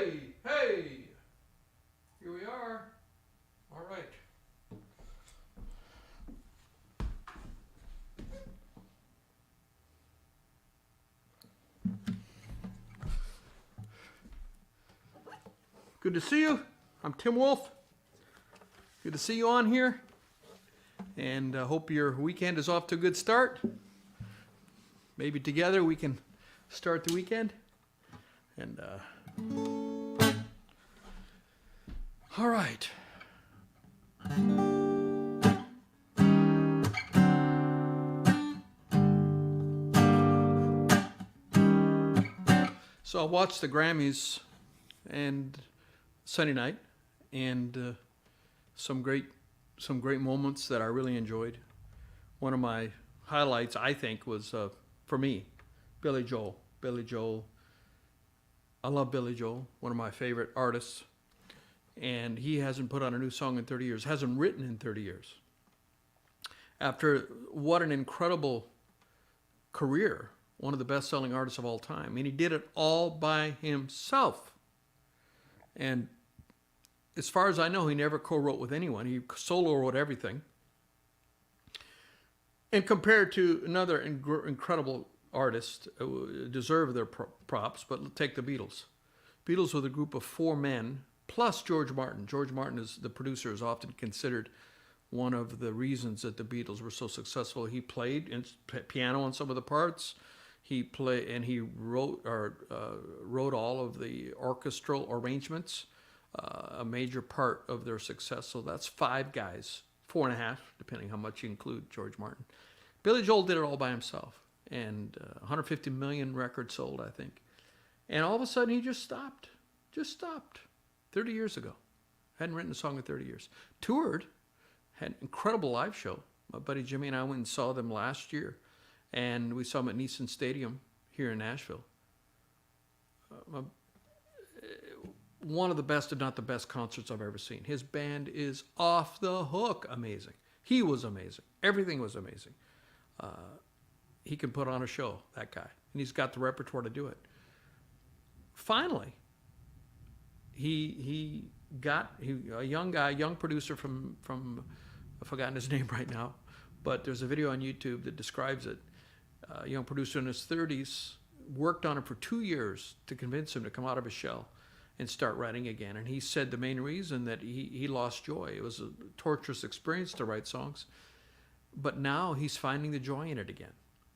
Hey, hey! Here we are. All right. Good to see you. I'm Tim Wolf. Good to see you on here. And I hope your weekend is off to a good start. Maybe together we can start the weekend. And, all right. So I watched the Grammys and Sunday night, and some great moments that I really enjoyed. One of my highlights, I think, was for me, Billy Joel. Billy Joel. I love Billy Joel, one of my favorite artists, and he hasn't put out a new song in 30 years, hasn't written in 30 years. After what an incredible career, one of the best-selling artists of all time, and he did it all by himself. And as far as I know, he never co-wrote with anyone. He solo wrote everything. And compared to another incredible artist, deserve their props, but take the Beatles. Beatles were the group of four men, plus George Martin. George Martin, is the producer, is often considered one of the reasons that the Beatles were so successful. He played piano on some of the parts. He played and he wrote all of the orchestral arrangements, a major part of their success. So that's five guys, 4.5, depending how much you include George Martin. Billy Joel did it all by himself, and 150 million records sold, I think. And all of a sudden, he just stopped. 30 years ago. Hadn't written a song in 30 years. Toured, had an incredible live show. My buddy Jimmy and I went and saw them last year. And we saw him at Nissan Stadium here in Nashville. One of the best, if not the best, concerts I've ever seen. His band is off the hook amazing. He was amazing. Everything was amazing. He can put on a show, that guy. And he's got the repertoire to do it. Finally, he got a young guy, young producer from I've forgotten his name right now, but there's a video on YouTube that describes it. A young producer in his 30s, worked on it for 2 years to convince him to come out of his shell and start writing again. And he said the main reason that he lost joy. It was a torturous experience to write songs, but now he's finding the joy in it again.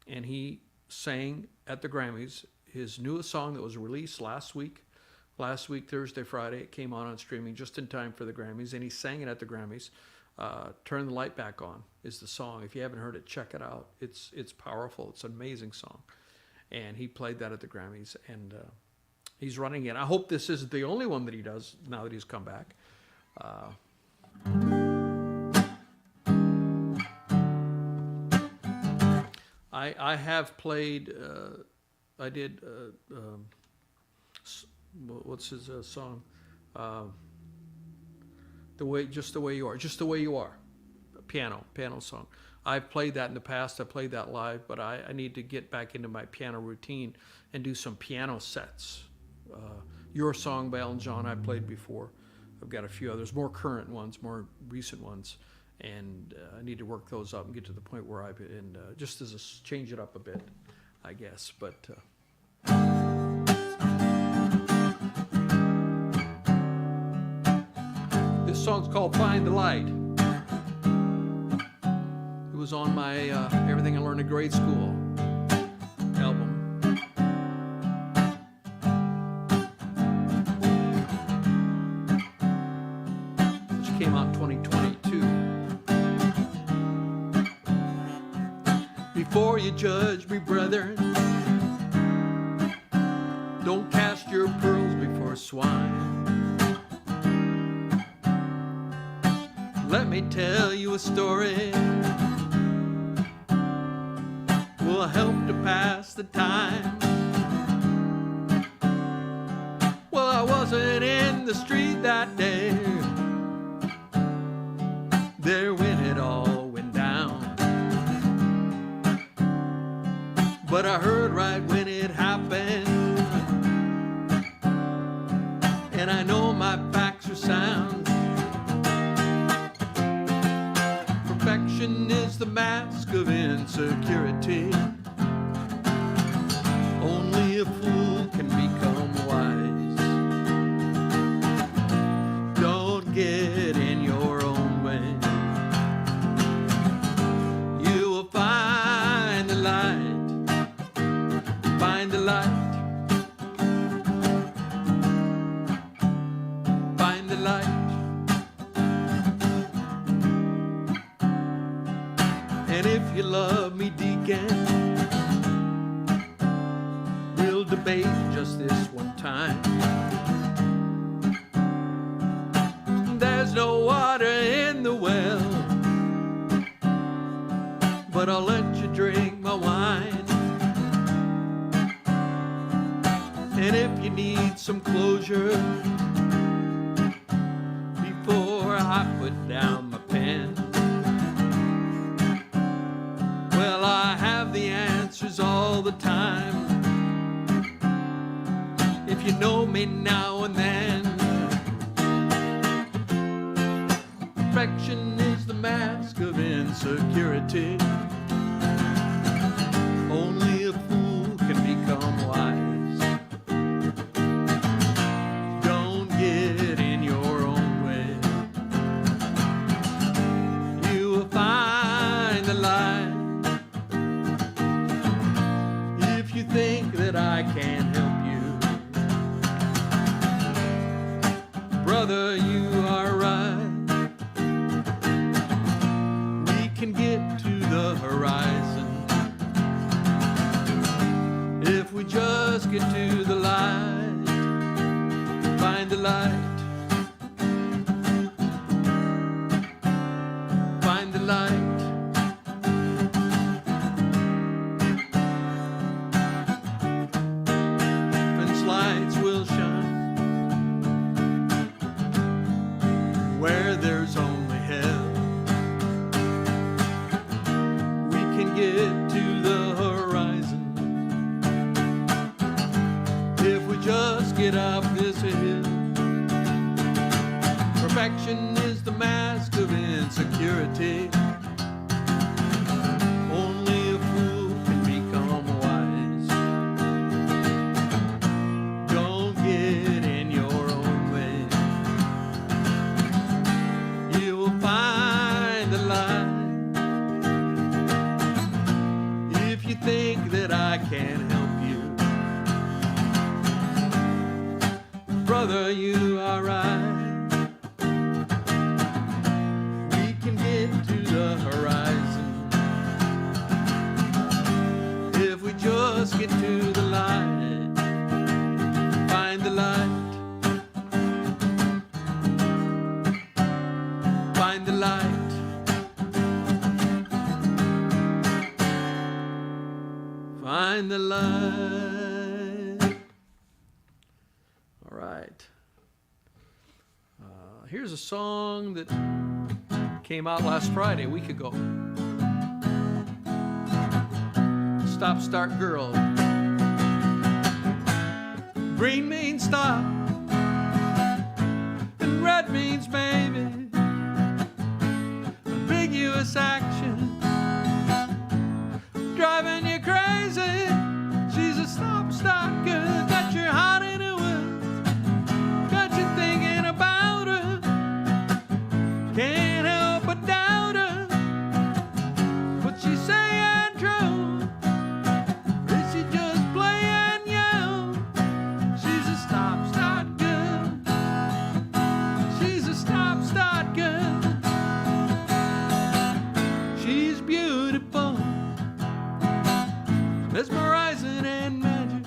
And he sang at the Grammys his newest song that was released last week, Thursday, Friday. It came on streaming just in time for the Grammys, and he sang it at the Grammys. Turn the Light Back On is the song. If you haven't heard it, check it out. It's powerful. It's an amazing song. And he played that at the Grammys, and he's running it. I hope this isn't the only one that he does now that he's come back. I have played, I did, what's his song? Just the way you are, piano song. I've played that in the past. I played that live, but I need to get back into my piano routine and do some piano sets. Your Song by Elton John I played before. I've got a few others, more current ones, more recent ones, and I need to work those up and get to the point where just as change it up a bit, I guess. But this song's called Find the Light. It was on my Everything I Learned in Grade School album. Which came out in 2022. Before you judge me, brethren, don't cast your pearls before swine. Let me tell you a story will help to pass the time. Well, I wasn't in the street that day, there when it all went down, but I heard right when it happened sound. Perfection is the mask of insecurity. Only a fool can become wise. Don't get in your own way. You will find the light. Find the light. Find the light. And if you love me, deacon, we'll debate just this one time. There's no water in the well, but I'll let you drink my wine. And if you need some closure before I put down my pen, well, I have the answers all the time. If you know me now and then, perfection is the mask of insecurity. Only a fool can become wise. Don't get in your own way. You will find the light. If you think that I can't help you, brother, you are right. We can get to the horizon if we just get to the light. Find the light. Find the light. Lights will shine where there's only hell. We can get to the horizon if we just get up this hill. Perfection is the mask of insecurity. Only a fool can become wise. Don't get in your own way. You will find the light. If you think that I can't help you, brother, you are right. We can get to the horizon if we just get to the light. Find the light. Find the light. Find the light. All right. Here's a song that came out last Friday, a week ago. Stop, Start Girl. Green means stop, and red means maybe. Ambiguous action, driving you crazy. She's a stop, start girl. Got your heart in a will, got you thinking about her. Can't help but doubt her. What she's saying true? Is she just playing you? She's a stop, start girl. She's a stop, start girl. She's beautiful, mesmerizing and magic.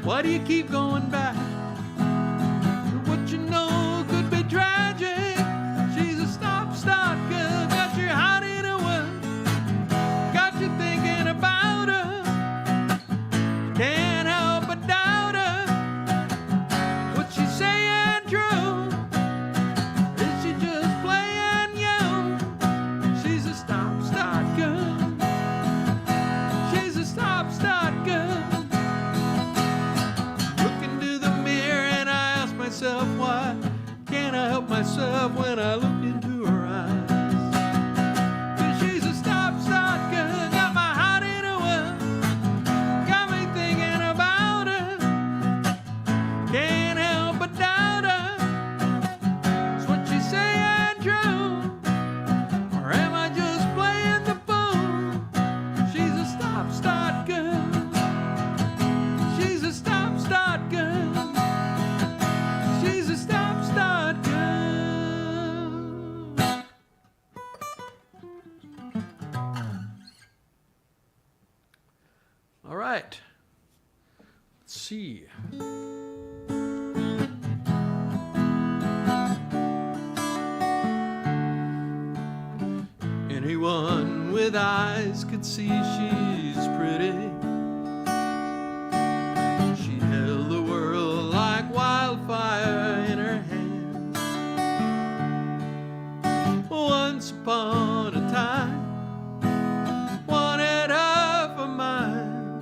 Why do you keep going back? What you know could be tragic. She's a stop, start girl. Got your heart in a will, got you thinking about her. Can't help but doubt her. What she's saying true? Is she just playing you? She's a stop, start girl. She's a stop, start girl. Look into the right. Let's see. Anyone with eyes could see she's pretty. She held the world like wildfire in her hand. Once upon a time, wanted her for mine.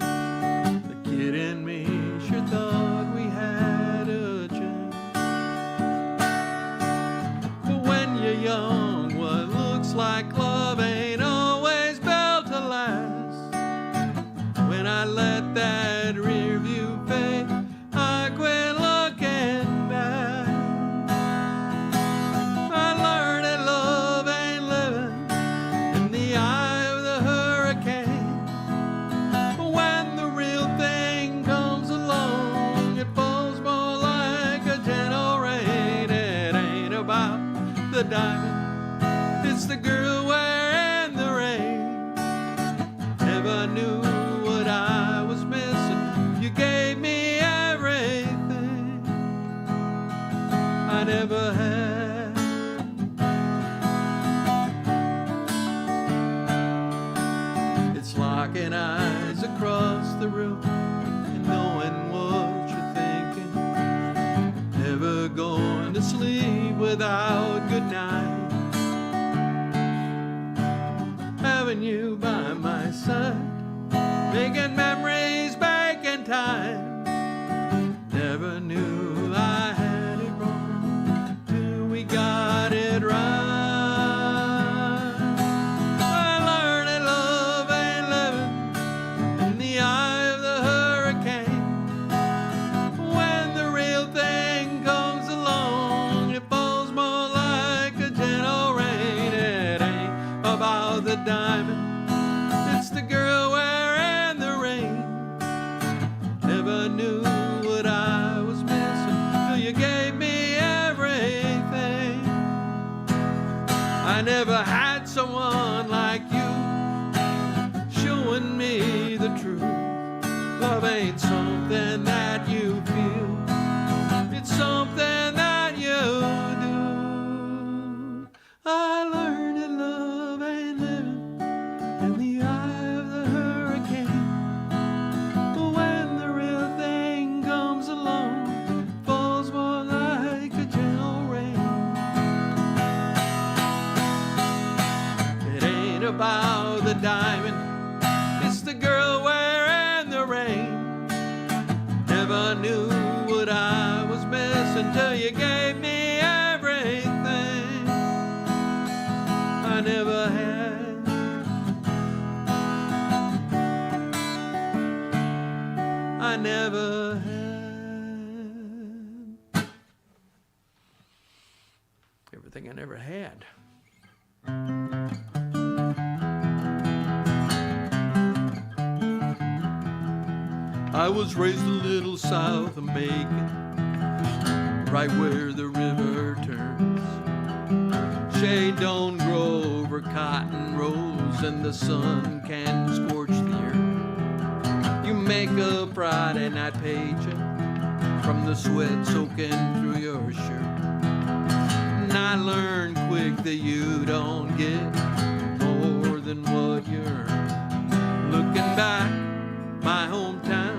The kid in me sure thought we had a chance. But when you're young, what looks like love ain't always built to last. When I let that rear view fade, I quit looking back. I learned that love ain't living in the eye of the hurricane. But when the real thing comes along, it falls more like a gentle rain. It ain't about the diamond, it's the girl wearing the ring. Never knew what I was missing. You gave me everything I never had. It's locking eyes across the room and knowing what you're thinking. Never going to sleep without good night. Having you by my side, making memories back in time. Never knew I had it wrong till we got it right. I learned that love ain't living in the eye of the hurricane. When the real thing comes along, it falls more like a gentle rain. It ain't about the diamond, it's the girl wearing the ring. Never knew what I was missing till you gave me everything. I never had someone like you showing me the truth. Love ain't something that you feel, it's something that you do. I learned that love ain't living in the eye of the hurricane. But when the real thing comes along, it falls more like a gentle rain. It ain't about the diamond, it's the girl wearing the ring. Never knew what I was missing till you gave me everything I never had. I never had. Everything I never had. I was raised a little south of Macon, right where the river turns. Shade don't grow over cotton rows, and the sun can scorch the earth. You make a Friday night paycheck from the sweat soaking through your shirt. And I learned quick that you don't get more than what you earn. Looking back, my hometown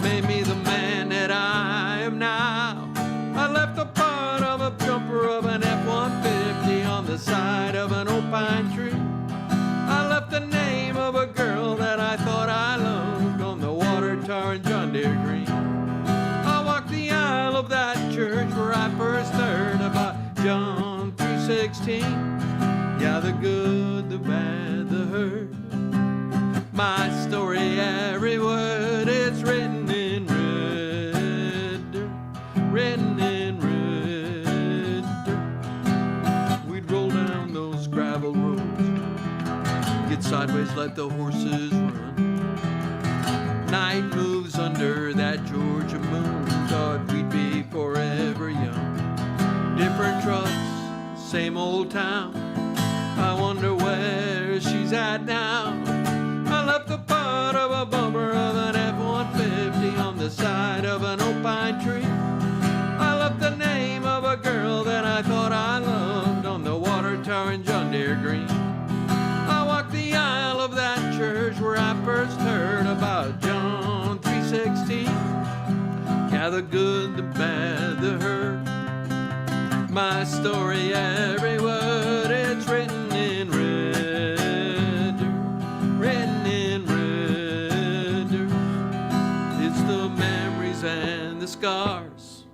made me the man that I am now. I left a part of a jumper of an F-150 on the side of an old pine tree. I left the name of a girl that I thought I loved on the water tower in John Deere Green. I walked the aisle of that church where I first heard about John through 16. Yeah, the good, the bad, the hurt. My story, every word, it's written in red dirt, written in red dirt. We'd roll down those gravel roads, get sideways, let the horses run. Night moves under that Georgia moon, thought we'd be forever young. Different trucks, same old town, I wonder where she's at now. I left the part of a bumper of the good, the bad, the hurt. My story, every word, it's written in red, written in red. It's the memories and the scars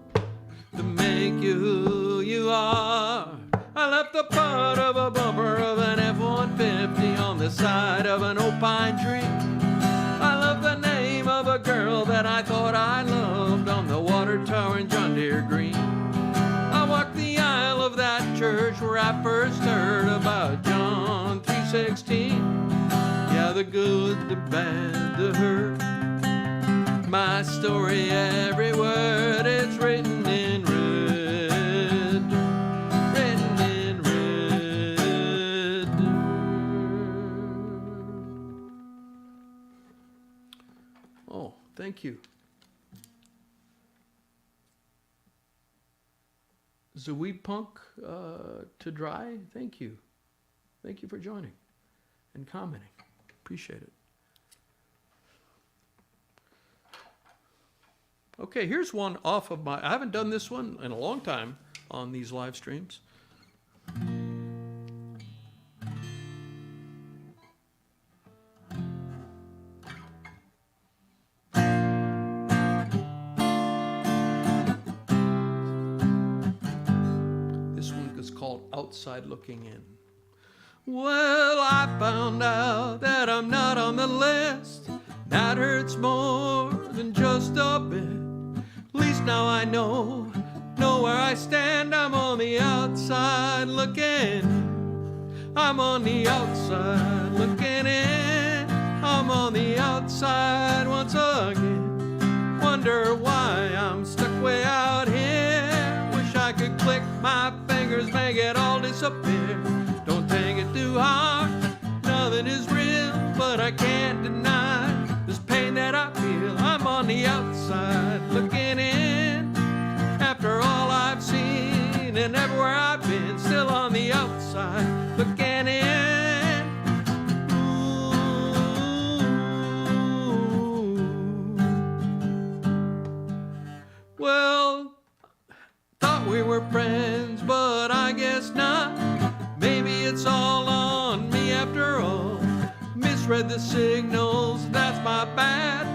that make you who you are. I left the part of a bumper of an F-150 on the side of an old pine tree. I love the name of a girl that I thought I loved on the water tower in John Deere Green. I walked the aisle of that church where I first heard about John 3:16. Yeah, the good, the bad, the hurt. My story, every word, it's written in red, written in red. Oh, thank you. Zaweed Punk to Dry, thank you. Thank you for joining and commenting. Appreciate it. Okay, here's one off of my, I haven't done this one in a long time on these live streams. This one is called Outside Looking In. Well, I found out that I'm not on the list. That hurts more than just a bit. At least now I know where I stand. I'm on the outside looking. I'm on the outside looking in. I'm on the outside once again. Wonder why I'm stuck way out here. Wish I could click my fingers, make it all disappear. Don't take it too hard, nothing is real, but I can't deny this pain that I feel. I'm on the outside looking in. After all I've seen and everywhere I've been, still on the outside looking in. Ooh. Well, thought we were friends, but I guess not. Maybe it's all on me after all. Misread the signals, that's my bad.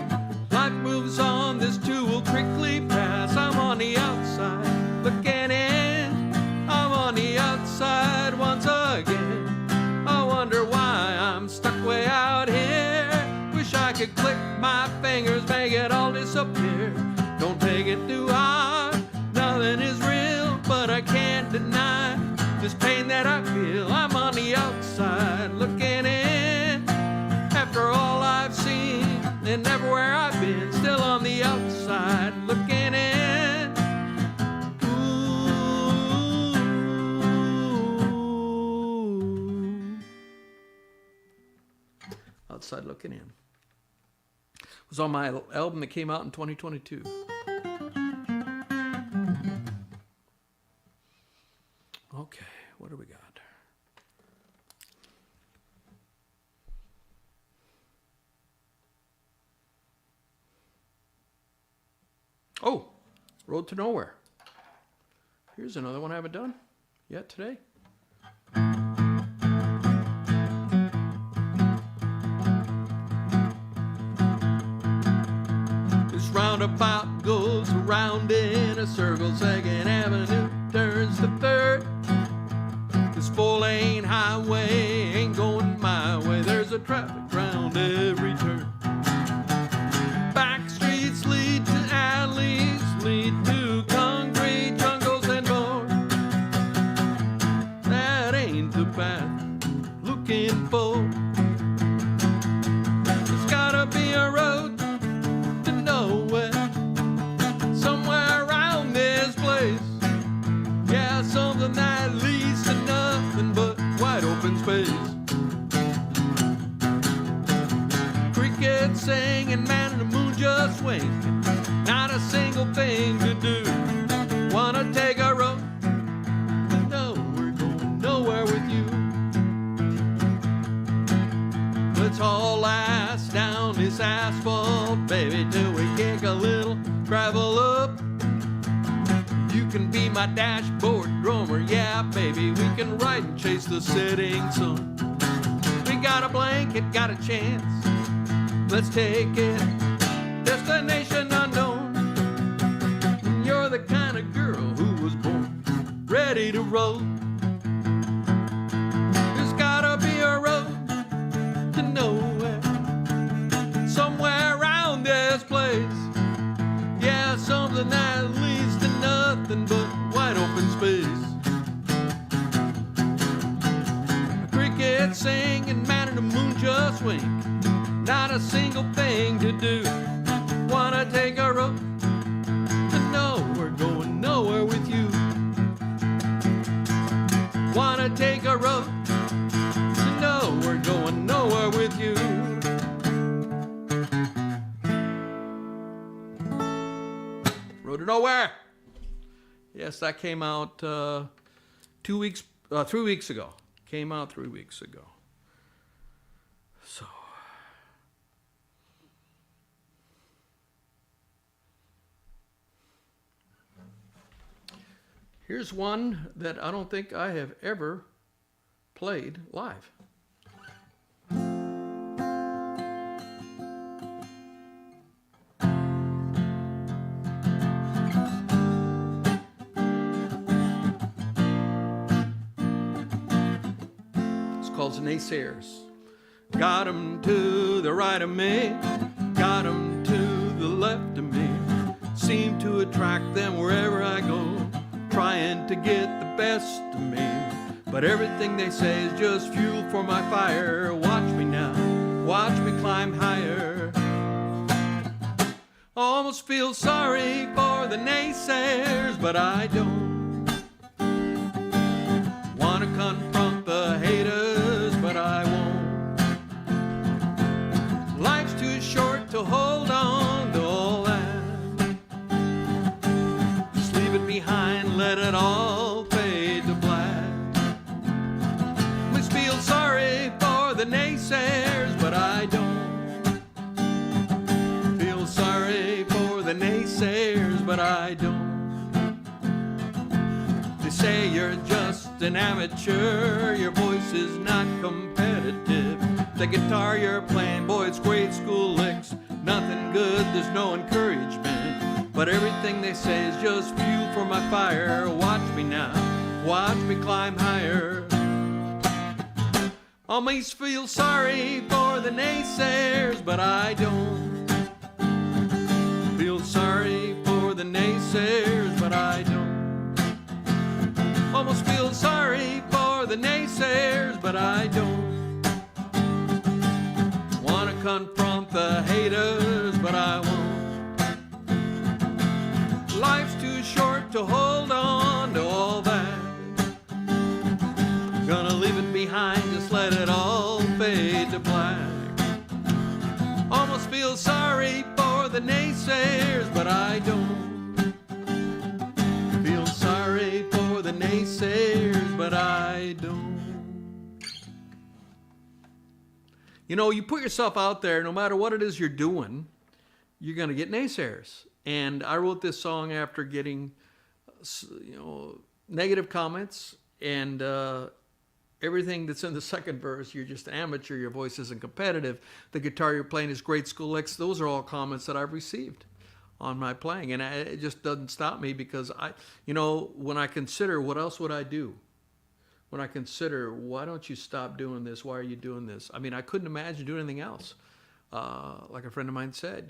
Life moves on, this too will quickly pass. I'm on the outside looking in. I'm on the outside once again. I wonder why I'm stuck way out here. Wish I could click my fingers, make it all disappear. Don't take it too hard, nothing is real, but I can't deny this pain that I feel. I'm on the outside looking in. After all I've seen and everywhere I've been, still on the outside looking in. Ooh. Outside looking in. It was on my album that came out in 2022. Okay, what do we got? Oh, Road to Nowhere. Here's another one I haven't done yet today. This roundabout goes around in a circle. 2nd Avenue turns to 3rd. This 4-lane highway ain't going my way. There's a traffic round every turn. Back streets lead to alleys, lead to concrete jungles and more. That ain't the path looking for. There's gotta be a road to nowhere, somewhere around this place. Yeah, something that leads to nothing but wide open space. Crickets singing, man, and the moon just swinging. Not a single thing to do. Wanna take a road to nowhere, going nowhere with you. Let's haul ass down this asphalt, baby, till we kick a little gravel up. can be my dashboard drummer. Yeah, baby, we can ride and chase the setting sun. We got a blanket, got a chance. Let's take it. Destination unknown. You're the kind of girl who was born ready to roll. There's gotta be a road to nowhere, somewhere around this place. Yeah, something that leads to nothing but wide open space. A cricket singing, man in the moon just wink. Not a single thing to do. Wanna take a road to nowhere, going nowhere with you. Wanna take a road to nowhere, going nowhere with you. Road to nowhere. Yes, that came out 3 weeks ago. Came out 3 weeks ago. So. Here's one that I don't think I have ever played live. It's called Naysayers. Got 'em to the right of me, got 'em to the left of me. Seem to attract them wherever I go, trying to get the best of me. But everything they say is just fuel for my fire. Watch me now, watch me climb higher. Almost feel sorry for the naysayers, but I don't. Wanna confront the haters, but I won't. Life's too short to hold on to all that. Behind, let it all fade to black. Please feel sorry for the naysayers, but I don't. Feel sorry for the naysayers, but I don't. They say you're just an amateur, your voice is not competitive. The guitar you're playing, boy, it's grade school licks. Nothing good, there's no encouragement. But everything they say is just fuel for my fire. Watch me now, watch me climb higher. Always feel sorry for the naysayers, but I don't. Feel sorry for the naysayers, but I don't. Almost feel sorry for the naysayers, but I don't. Wanna confront the haters, but I won't. Life's too short to hold on to all that. Gonna leave it behind, just let it all fade to black. Almost feel sorry for the naysayers, but I don't. Feel sorry for the naysayers, but I don't. You know, you put yourself out there, no matter what it is you're doing, you're gonna get naysayers. And I wrote this song after getting, negative comments and everything that's in the second verse. You're just an amateur. Your voice isn't competitive. The guitar you're playing is grade school licks. Those are all comments that I've received on my playing, and it just doesn't stop me because when I consider what else would I do, when I consider why don't you stop doing this? Why are you doing this? I mean, I couldn't imagine doing anything else. Like a friend of mine said,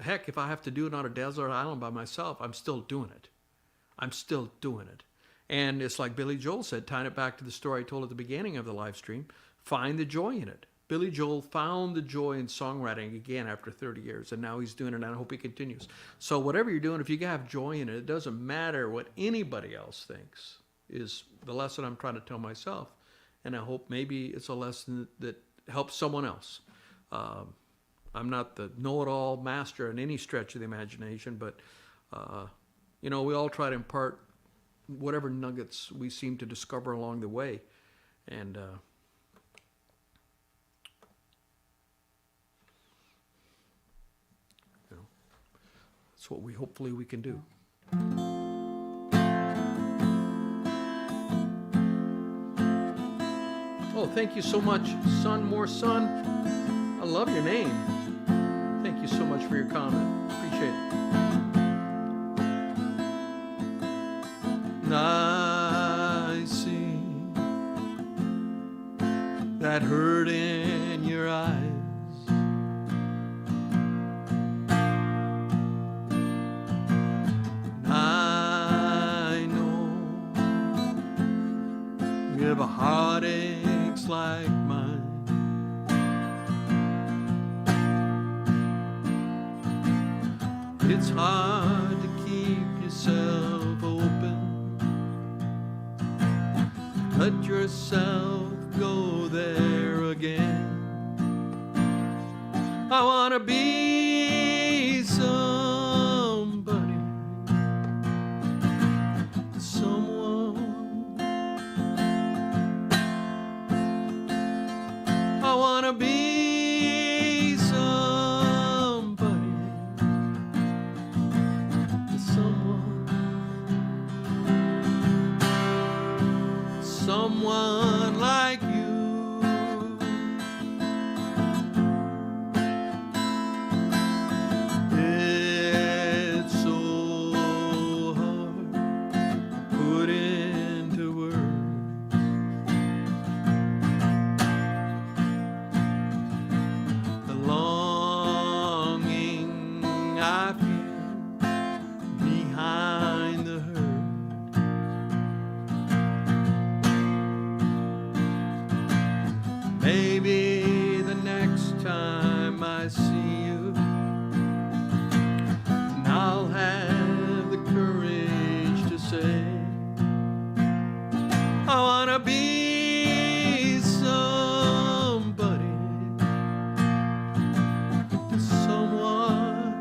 heck, if I have to do it on a desert island by myself, I'm still doing it. I'm still doing it. And it's like Billy Joel said, tying it back to the story I told at the beginning of the live stream, find the joy in it. Billy Joel found the joy in songwriting again after 30 years, and now he's doing it, and I hope he continues. So whatever you're doing, if you have joy in it, it doesn't matter what anybody else thinks, is the lesson I'm trying to tell myself. And I hope maybe it's a lesson that helps someone else. I'm not the know-it-all master in any stretch of the imagination, but, we all try to impart whatever nuggets we seem to discover along the way. And that's what hopefully we can do. Oh, thank you so much, Sun More Sun. I love your name. Thank you so much for your comment. Appreciate it. I see that hurt in your eyes. I know you have a heartaches like mine. It's hard to keep yourself open. Let yourself go there again. I wanna be somebody, someone. I wanna be somebody, someone. Someone like you. It's so hard to put into words. The longing I feel behind the hurt. Maybe the next time I see you, and I'll have the courage to say, I wanna be somebody to someone.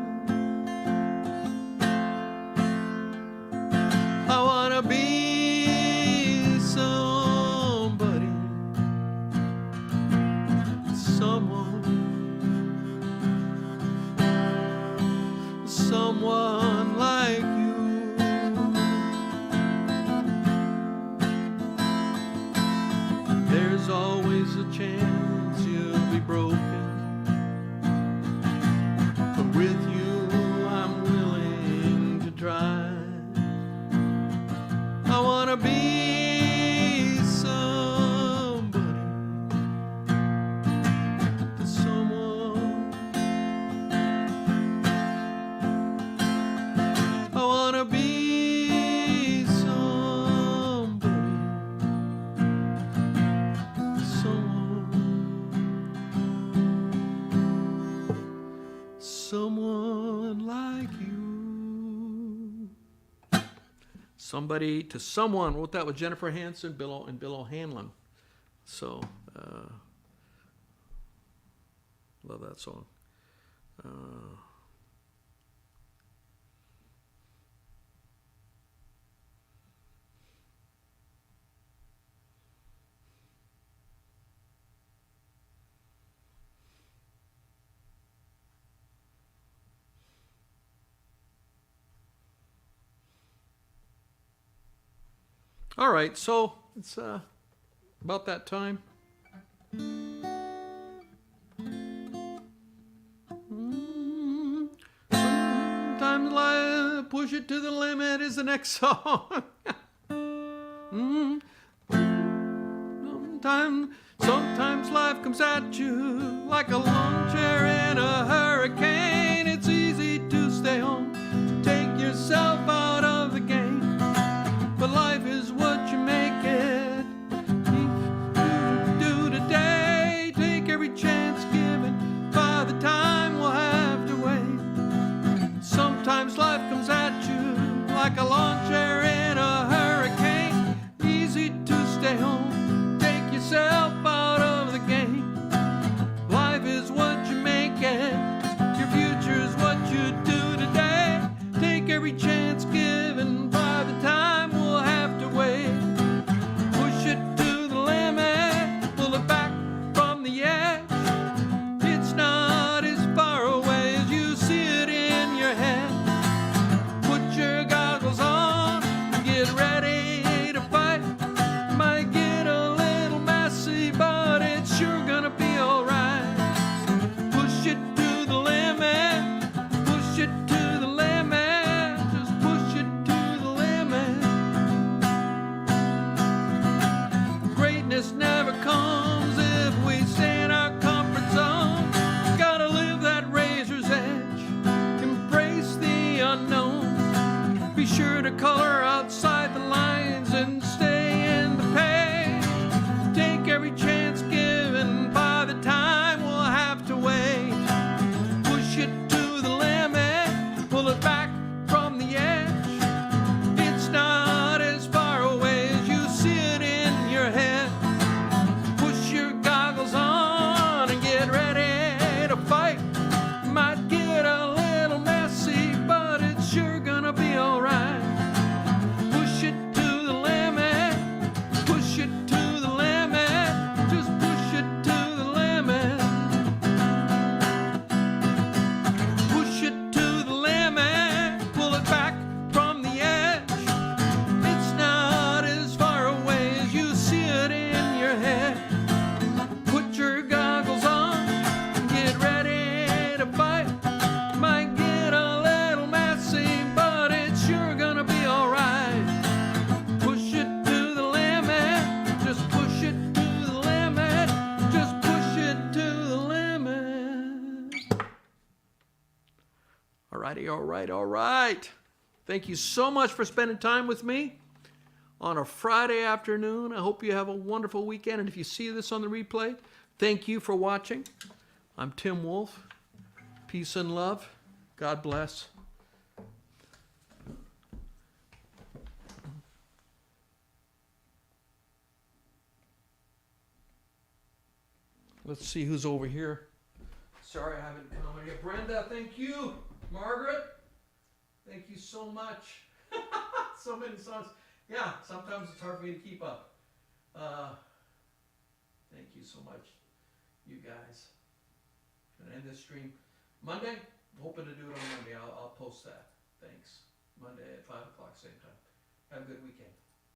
I wanna be somebody, someone, someone like you. There's always a chance you'll be broken, but with you I'm willing to try. I wanna be somebody to someone. I wanna be somebody to someone. Someone like you. Somebody to someone. Wrote that with Jennifer Hansen, Bill O'Hanlon. So, love that song. All right, so it's about that time. Sometimes life, push it to the limit is the next song. Sometimes life comes at you like a lawn chair in a hurricane. It's easy to stay home, to take yourself out of the game. But life is what you make it. Do today, take every chance given. By the time we'll have to wait. Sometimes life comes at you like a lawn chair in a hurricane. Easy to stay home, take yourself out of the game. Life is what you make it. Your future is what you do today. Take every chance given. By the time we'll have to wait. Push it to the limit, pull it back from the edge. It's not as far away as you see it in your head. Put your goggles on and get ready to fight. Might get a little messy, but righty, all right, all right. Thank you so much for spending time with me on a Friday afternoon. I hope you have a wonderful weekend. And if you see this on the replay, thank you for watching. I'm Tim Wolf. Peace and love. God bless. Let's see who's over here. Sorry I haven't come here. Brenda, thank you. Margaret, thank you so much. So many songs. Yeah, sometimes it's hard for me to keep up. Thank you so much, you guys. Gonna end this stream Monday. I'm hoping to do it on Monday. I'll post that. Thanks. Monday at 5 o'clock, same time. Have a good weekend.